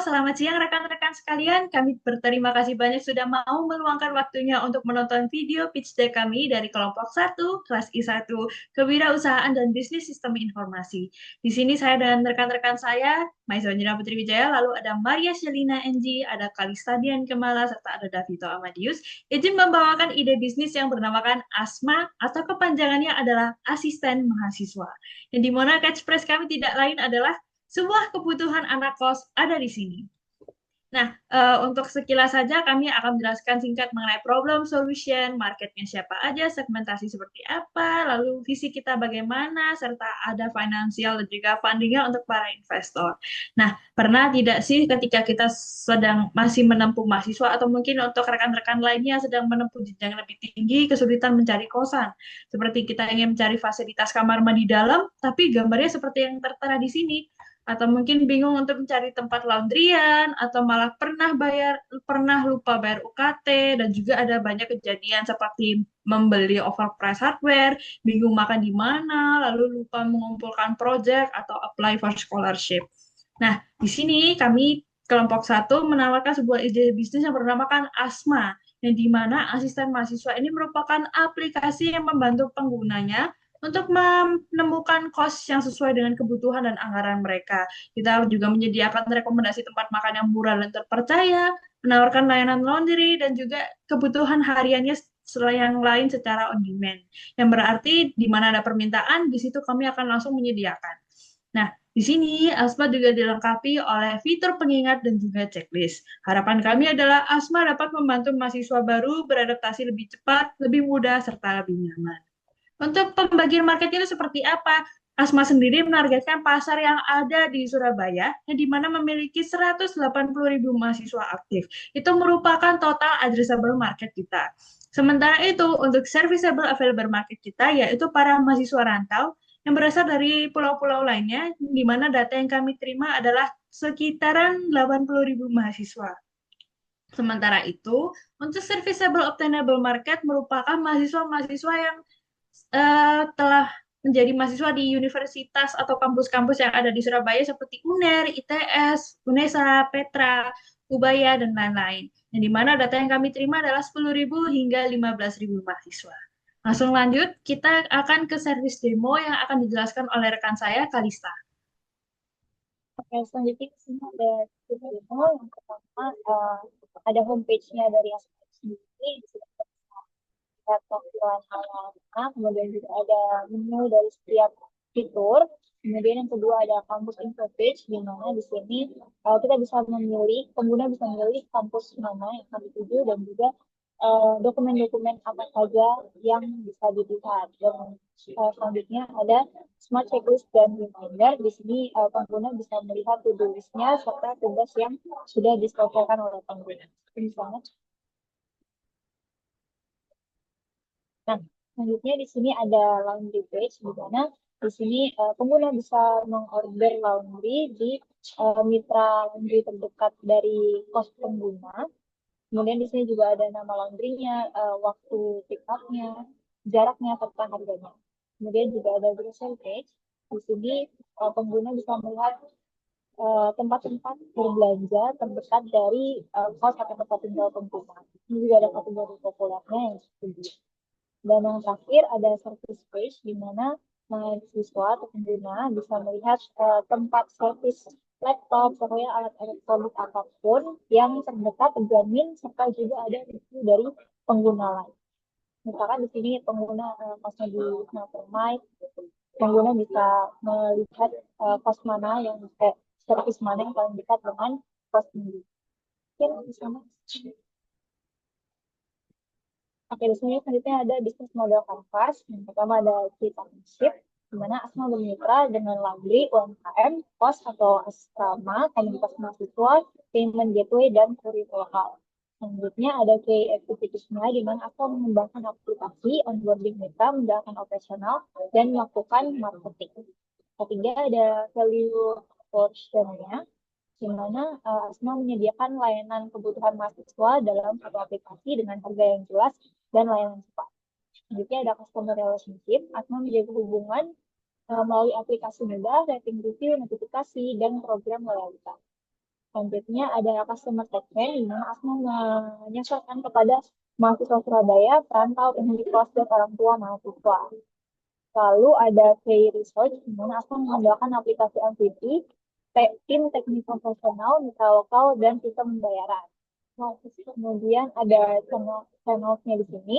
selamat siang rekan-rekan sekalian. Kami berterima kasih banyak sudah mau meluangkan waktunya untuk menonton video pitch deck kami dari kelompok 1, kelas I1, Kewirausahaan dan Bisnis Sistem Informasi. Di sini saya dan rekan-rekan saya, Maizonjina Putri Wijaya, lalu ada Maria Shelina NG, ada Kalista Dian Kemala, serta ada Davito Amadius. Izin membawakan ide bisnis yang bernamakan ASMA atau kepanjangannya adalah Asisten Mahasiswa. Yang dimana catchphrase kami tidak lain adalah sebuah kebutuhan anak kos ada di sini. Nah, untuk sekilas saja kami akan menjelaskan singkat mengenai problem solution, marketnya siapa aja, segmentasi seperti apa, lalu visi kita bagaimana, serta ada financial dan juga fundingnya untuk para investor. Nah, pernah tidak sih ketika kita sedang masih menempuh mahasiswa atau mungkin untuk rekan-rekan lainnya sedang menempuh jenjang lebih tinggi, kesulitan mencari kosan. Seperti kita ingin mencari fasilitas kamar mandi dalam, tapi gambarnya seperti yang tertera di sini atau mungkin bingung untuk mencari tempat laundryan, atau malah pernah lupa bayar UKT, dan juga ada banyak kejadian seperti membeli overpriced hardware, bingung makan di mana, lalu lupa mengumpulkan project atau apply for scholarship. Nah, di sini kami kelompok 1 menawarkan sebuah ide bisnis yang bernamakan ASMA, yang di mana asisten mahasiswa ini merupakan aplikasi yang membantu penggunanya untuk menemukan kos yang sesuai dengan kebutuhan dan anggaran mereka. Kita juga menyediakan rekomendasi tempat makan yang murah dan terpercaya, menawarkan layanan laundry, dan juga kebutuhan hariannya yang lain secara on demand. Yang berarti di mana ada permintaan, di situ kami akan langsung menyediakan. Nah, di sini Asma juga dilengkapi oleh fitur pengingat dan juga checklist. Harapan kami adalah Asma dapat membantu mahasiswa baru beradaptasi lebih cepat, lebih mudah, serta lebih nyaman. Untuk pembagian market itu seperti apa? Asma sendiri menargetkan pasar yang ada di Surabaya, yang di mana memiliki 180.000 mahasiswa aktif. Itu merupakan total addressable market kita. Sementara itu, untuk serviceable available market kita, yaitu para mahasiswa rantau, yang berasal dari pulau-pulau lainnya, di mana data yang kami terima adalah sekitaran 80.000 mahasiswa. Sementara itu, untuk serviceable obtainable market merupakan mahasiswa-mahasiswa yang telah menjadi mahasiswa di universitas atau kampus-kampus yang ada di Surabaya seperti UNER, ITS, UNESA, Petra, Ubaya, dan lain-lain. Yang dimana data yang kami terima adalah 10.000 hingga 15.000 mahasiswa. Langsung lanjut, kita akan ke service demo yang akan dijelaskan oleh rekan saya, Kalista. Oke, selanjutnya di sini ada tiga demo. Yang pertama ada homepage-nya dari Aspek sendiri. Di sini kita bisa lihat tampilan halaman, kemudian juga ada menu dari setiap fitur. Kemudian yang kedua ada kampus info page, di mana di sini kita bisa memilih, pengguna bisa memilih kampus mana yang akan dituju dan juga dokumen-dokumen apa saja yang bisa dilihat. Dan selanjutnya ada smart checklist dan reminder. Di sini pengguna bisa melihat to-do list-nya serta tugas yang sudah diselesaikan oleh pengguna. Misalnya, nah, selanjutnya di sini ada laundry page, di mana di sini pengguna bisa mengorder laundry di mitra laundry terdekat dari kos pengguna. Kemudian di sini juga ada nama laundrynya, waktu pick up-nya, jaraknya, serta harganya. Kemudian juga ada grocery page. Di sini pengguna bisa melihat tempat-tempat berbelanja terdekat dari kos atau tempat tinggal pengguna. Ini juga ada kategori populernya yang seperti. Dan yang terakhir ada service page, di mana mahasiswa atau pengguna bisa melihat tempat service laptop, pokoknya alat elektronik apapun yang terdekat, terjamin, serta juga ada review dari pengguna lain. Misalkan di sini pengguna kosnya di Smeltermite, pengguna bisa melihat kos mana yang service mana yang paling dekat dengan kos sendiri. Mungkin di sana. Oke, di sini selanjutnya ada bisnis model kanvas. Yang pertama ada key partnership, di mana Asma bermitra dengan Laundry, UMKM, POS atau asrama, komunitas mahasiswa, payment gateway, dan kurir lokal. Selanjutnya ada key activitiesnya, di mana Asma mengembangkan aplikasi, onboarding mitra, menjalankan operasional, dan melakukan marketing. Ketiga ada value portionnya, di mana Asma menyediakan layanan kebutuhan mahasiswa dalam satu aplikasi dengan harga yang jelas dan layanan cepat. Selanjutnya ada customer relationship, Asma menjaga hubungan melalui aplikasi mudah, rating review, notifikasi, dan program loyalitas. Selanjutnya ada customer segment, di mana Asma menyasarkan kepada mahasiswa Surabaya, perantau, penghuni kos, dan orang tua mahasiswa. Lalu ada key research, di mana Asma mengembangkan aplikasi MVP, tim teknik profesional, mitra lokal, dan sistem pembayaran. Nah, kemudian ada channel-nya di sini.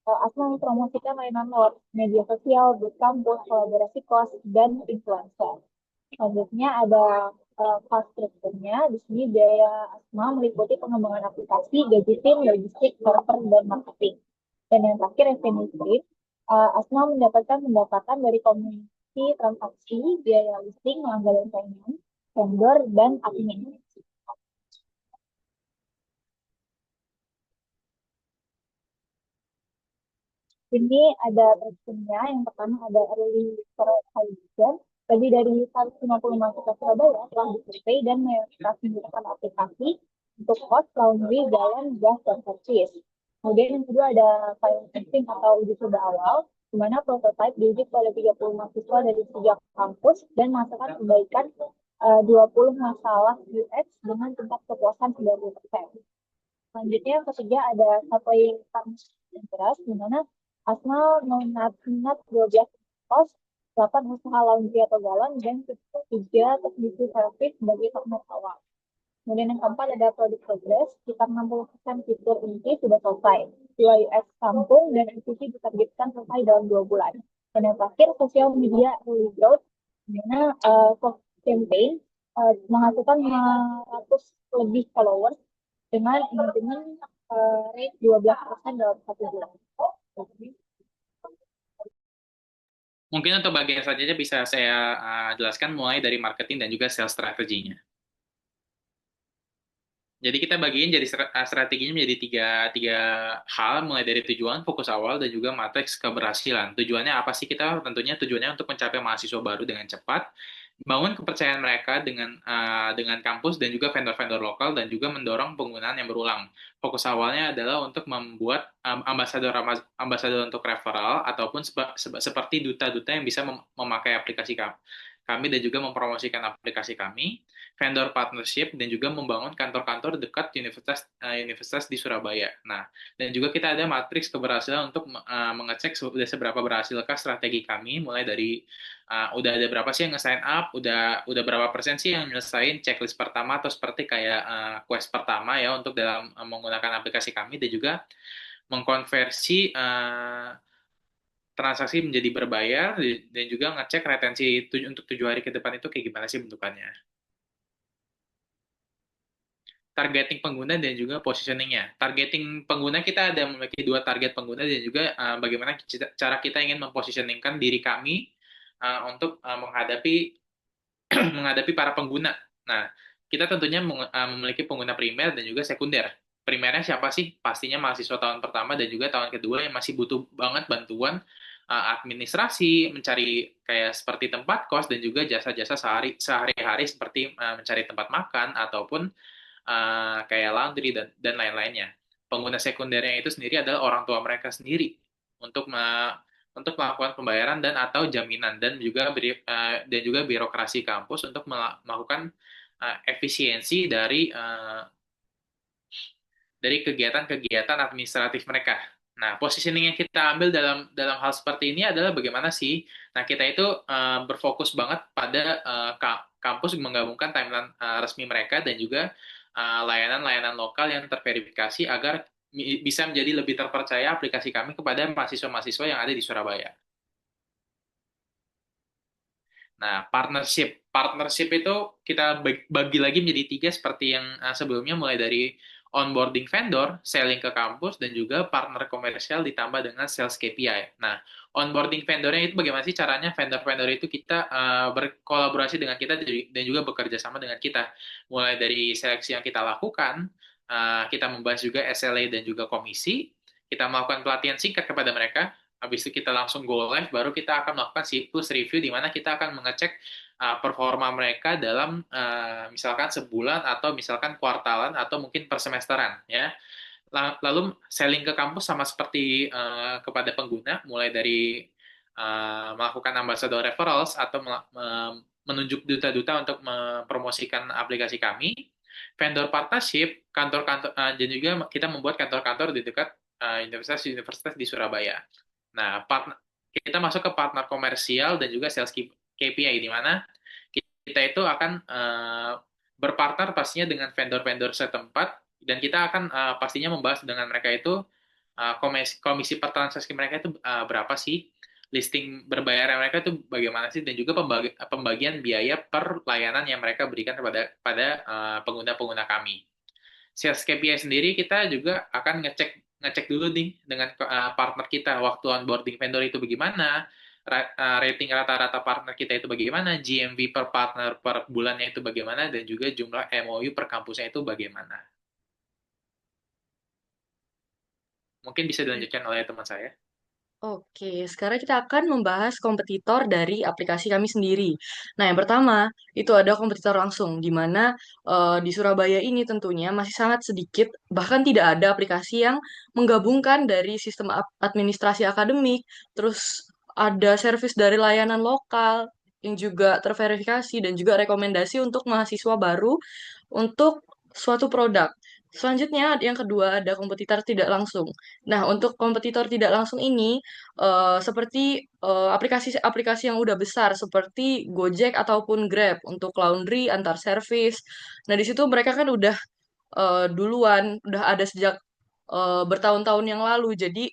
Asma mempromosikan layanan lewat media sosial, bootcampus, kolaborasi kos, dan influencer. Selanjutnya ada cost structure-nya. Di sini biaya Asma meliputi pengembangan aplikasi, gaji tim, logistik, server, dan marketing. Dan yang terakhir revenue stream. Asma mendapatkan pendapatan dari komisi transaksi, biaya listing, langganan payment, vendor, dan admin. Ini ada testingnya. Yang pertama ada early verification. Lebih dari 150 mahasiswa Surabaya telah disurvei dan mayoritas menggunakan aplikasi untuk kos, laundry, jalan, gas, dan service. Kemudian yang kedua ada pilot testing atau uji coba awal, di mana prototype diuji pada 30 mahasiswa dari 3 kampus dan menghasilkan perbaikan 20 masalah UX dengan tingkat kepuasan 90%. Selanjutnya yang ketiga ada supply interest, di mana Asma minat 12 kos, 8 usaha laundry atau galon, dan 3 teknisi servis sebagai partner awal. Kemudian yang keempat ada produk progress, sekitar 60% fitur inti sudah selesai. UX rampung dan MVP ditargetkan selesai dalam 2 bulan. Dan yang terakhir, social media early growth, di mana campaign menghasilkan 500 lebih followers dengan engagement rate 12% dalam 1 bulan. Mungkin untuk bagian selanjutnya bisa saya jelaskan mulai dari marketing dan juga sales strateginya. Jadi kita bagiin jadi strateginya menjadi tiga hal, mulai dari tujuan, fokus awal, dan juga matriks keberhasilan. Tujuannya apa sih? Kita tentunya tujuannya untuk mencapai mahasiswa baru dengan cepat, bangun kepercayaan mereka dengan kampus dan juga vendor-vendor lokal, dan juga mendorong penggunaan yang berulang. Fokus awalnya adalah untuk membuat ambasador untuk referral ataupun seperti duta-duta yang bisa memakai aplikasi kami dan juga mempromosikan aplikasi kami, vendor partnership, dan juga membangun kantor-kantor dekat universitas di Surabaya. Nah, dan juga kita ada matriks keberhasilan untuk mengecek sudah seberapa berhasilkah strategi kami, mulai dari udah ada berapa sih yang nge-sign up, udah berapa persen sih yang nyelesain checklist pertama atau seperti kayak quest pertama ya untuk dalam menggunakan aplikasi kami, dan juga mengkonversi transaksi menjadi berbayar, dan juga ngecek retensi untuk 7 hari ke depan itu kayak gimana sih bentukannya. Targeting pengguna dan juga positioningnya. Targeting pengguna kita ada memiliki 2 target pengguna, dan juga bagaimana cara kita ingin mempositioningkan diri kami untuk menghadapi menghadapi para pengguna. Nah, kita tentunya memiliki pengguna primer dan juga sekunder. Primernya siapa sih? Pastinya mahasiswa tahun pertama dan juga tahun kedua yang masih butuh banget bantuan administrasi, mencari kayak seperti tempat kos, dan juga jasa-jasa sehari-hari seperti mencari tempat makan ataupun kayak laundry dan lain-lainnya. Pengguna sekundernya itu sendiri adalah orang tua mereka sendiri untuk untuk melakukan pembayaran dan atau jaminan, dan juga birokrasi kampus untuk melakukan efisiensi dari kegiatan-kegiatan administratif mereka. Nah, positioning yang kita ambil dalam hal seperti ini adalah bagaimana sih? Nah, kita itu berfokus banget pada kampus menggabungkan timeline resmi mereka dan juga layanan-layanan lokal yang terverifikasi agar bisa menjadi lebih terpercaya aplikasi kami kepada mahasiswa-mahasiswa yang ada di Surabaya. Nah, partnership itu kita bagi lagi menjadi 3 seperti yang sebelumnya, mulai dari onboarding vendor, selling ke kampus, dan juga partner komersial ditambah dengan sales KPI. Nah, onboarding vendornya itu bagaimana sih caranya? Vendor-vendor itu kita berkolaborasi dengan kita dan juga bekerja sama dengan kita. Mulai dari seleksi yang kita lakukan, kita membahas juga SLA dan juga komisi, kita melakukan pelatihan singkat kepada mereka. Habis itu kita langsung go live, baru kita akan melakukan siklus review di mana kita akan mengecek performa mereka dalam misalkan sebulan atau misalkan kuartalan atau mungkin per semesteran ya. Lalu selling ke kampus sama seperti kepada pengguna, mulai dari melakukan ambassador referrals atau menunjuk duta-duta untuk mempromosikan aplikasi kami. vendor partnership, kantor-kantor, dan juga kita membuat kantor-kantor di dekat universitas-universitas di Surabaya. Nah, kita masuk ke partner komersial dan juga sales KPI, di mana kita itu akan berpartner pastinya dengan vendor-vendor setempat, dan kita akan pastinya membahas dengan mereka itu komisi per transaksi mereka itu berapa sih, listing berbayar mereka itu bagaimana sih, dan juga pembagian biaya per layanan yang mereka berikan pada pengguna-pengguna kami. Sales KPI sendiri kita juga akan ngecek ngecek dulu nih dengan partner kita waktu onboarding vendor itu bagaimana, rating rata-rata partner kita itu bagaimana, GMV per partner per bulannya itu bagaimana, dan juga jumlah MOU per kampusnya itu bagaimana. Mungkin bisa dilanjutkan oleh teman saya. Oke, sekarang kita akan membahas kompetitor dari aplikasi kami sendiri. Nah, yang pertama itu ada kompetitor langsung, di mana di Surabaya ini tentunya masih sangat sedikit, bahkan tidak ada aplikasi yang menggabungkan dari sistem administrasi akademik, terus ada servis dari layanan lokal yang juga terverifikasi dan juga rekomendasi untuk mahasiswa baru untuk suatu produk. Selanjutnya, yang kedua ada kompetitor tidak langsung. Nah, untuk kompetitor tidak langsung ini seperti aplikasi-aplikasi yang udah besar seperti Gojek ataupun Grab untuk laundry antar service. Nah, di situ mereka kan udah duluan, udah ada sejak bertahun-tahun yang lalu. Jadi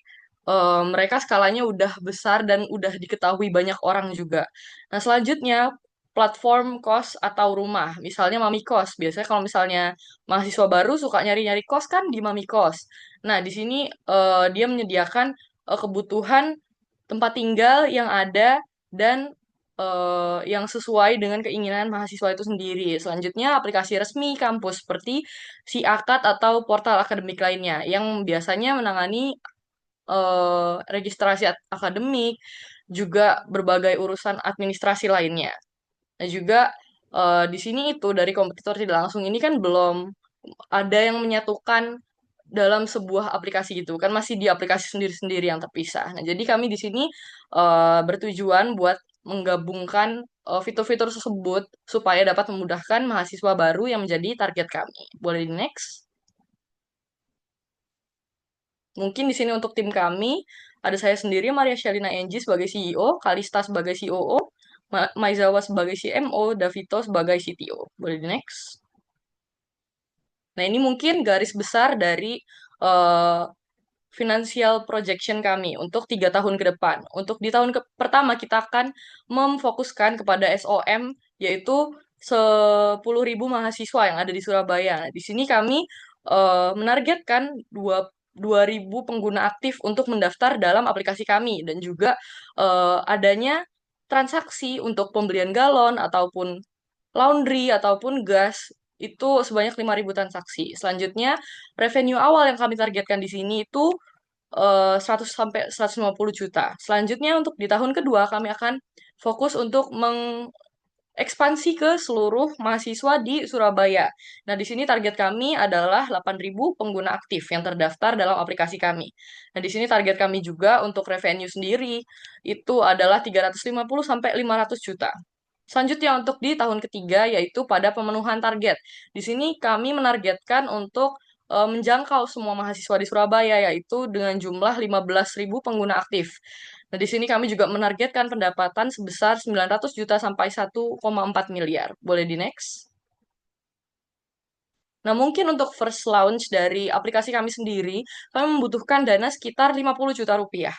mereka skalanya udah besar dan udah diketahui banyak orang juga. Nah, selanjutnya platform kos atau rumah, misalnya Mami Kos. Biasanya kalau misalnya mahasiswa baru suka nyari-nyari kos kan di Mami Kos. Nah, di sini dia menyediakan kebutuhan tempat tinggal yang ada dan yang sesuai dengan keinginan mahasiswa itu sendiri. Selanjutnya, aplikasi resmi kampus seperti si Akad atau portal akademik lainnya yang biasanya menangani registrasi akademik, juga berbagai urusan administrasi lainnya. Nah, juga di sini itu dari kompetitor tidak langsung ini kan belum ada yang menyatukan dalam sebuah aplikasi gitu kan, masih di aplikasi sendiri-sendiri yang terpisah. Nah, jadi kami di sini bertujuan buat menggabungkan fitur-fitur tersebut supaya dapat memudahkan mahasiswa baru yang menjadi target kami. Boleh di next? Mungkin di sini untuk tim kami, ada saya sendiri, Maria Shalina Enji sebagai CEO, Kalista sebagai COO, Maizawa sebagai CMO, Davito sebagai CTO. Boleh di next? Nah, ini mungkin garis besar dari uh, financial projection kami untuk 3 tahun ke depan. Untuk di tahun pertama kita akan memfokuskan kepada SOM, yaitu 10.000 mahasiswa yang ada di Surabaya. Nah, di sini kami menargetkan 2.000 pengguna aktif untuk mendaftar dalam aplikasi kami dan juga adanya transaksi untuk pembelian galon ataupun laundry ataupun gas itu sebanyak 5.000 transaksi. Selanjutnya, revenue awal yang kami targetkan di sini itu 100 sampai 150 juta. Selanjutnya untuk di tahun kedua kami akan fokus untuk mengekspansi ke seluruh mahasiswa di Surabaya. Nah, di sini target kami adalah 8.000 pengguna aktif yang terdaftar dalam aplikasi kami. Nah, di sini target kami juga untuk revenue sendiri itu adalah 350 sampai 500 juta. Selanjutnya untuk di tahun ketiga yaitu pada pemenuhan target. Di sini kami menargetkan untuk menjangkau semua mahasiswa di Surabaya yaitu dengan jumlah 15.000 pengguna aktif. Nah, di sini kami juga menargetkan pendapatan sebesar 900 juta sampai 1,4 miliar. Boleh di next? Nah, mungkin untuk first launch dari aplikasi kami sendiri, kami membutuhkan dana sekitar 50 juta rupiah.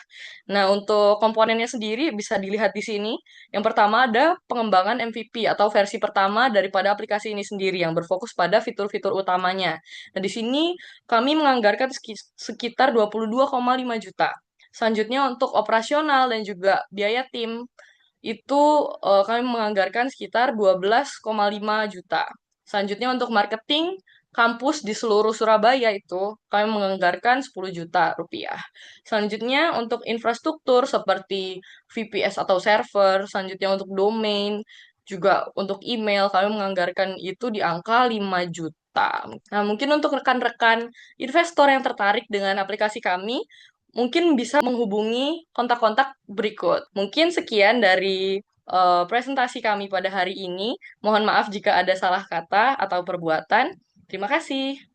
Nah, untuk komponennya sendiri bisa dilihat di sini. Yang pertama ada pengembangan MVP atau versi pertama daripada aplikasi ini sendiri yang berfokus pada fitur-fitur utamanya. Nah, di sini kami menganggarkan sekitar 22,5 juta. Selanjutnya untuk operasional dan juga biaya tim itu kami menganggarkan sekitar 12,5 juta. Selanjutnya untuk marketing kampus di seluruh Surabaya itu kami menganggarkan 10 juta rupiah. Selanjutnya untuk infrastruktur seperti VPS atau server, selanjutnya untuk domain, juga untuk email kami menganggarkan itu di angka 5 juta. Nah, mungkin untuk rekan-rekan investor yang tertarik dengan aplikasi kami, mungkin bisa menghubungi kontak-kontak berikut. Mungkin sekian dari presentasi kami pada hari ini. Mohon maaf jika ada salah kata atau perbuatan. Terima kasih.